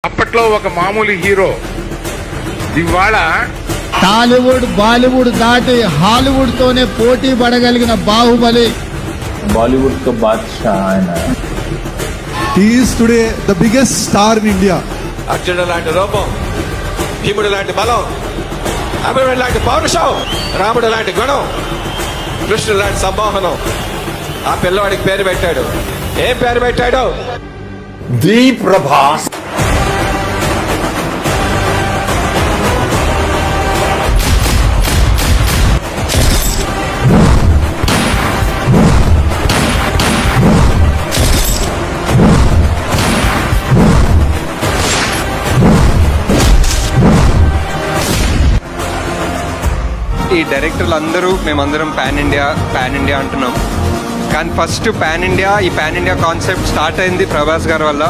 అప్పట్లో ఒక మామూలు హీరో ఇవాళ టాలీవుడ్ బాలీవుడ్ దాటి హాలీవుడ్ తోనే పోటీ పడగలిగిన బాహుబలి. బాలీవుడ్ కా బాద్షా ఆయన. He is today the biggest star in India. అర్జునుడు లాంటి రూపం, భీముడు లాంటి బలం, అభిమన్యుడు లాంటి పౌరుషం, రాముడు లాంటి గుణం, కృష్ణుడు లాంటి సంమోహనం. ఆ పిల్లవాడికి పేరు పెట్టాడు. ఏం పేరు పెట్టాడు? ది ప్రభాస్. ఈ డైరెక్టర్లు అందరూ మేమందరం పాన్ ఇండియా అంటున్నాం. కానీ ఫస్ట్ ఈ పాన్ ఇండియా కాన్సెప్ట్ స్టార్ట్ అయింది ప్రభాస్ గారి వల్ల.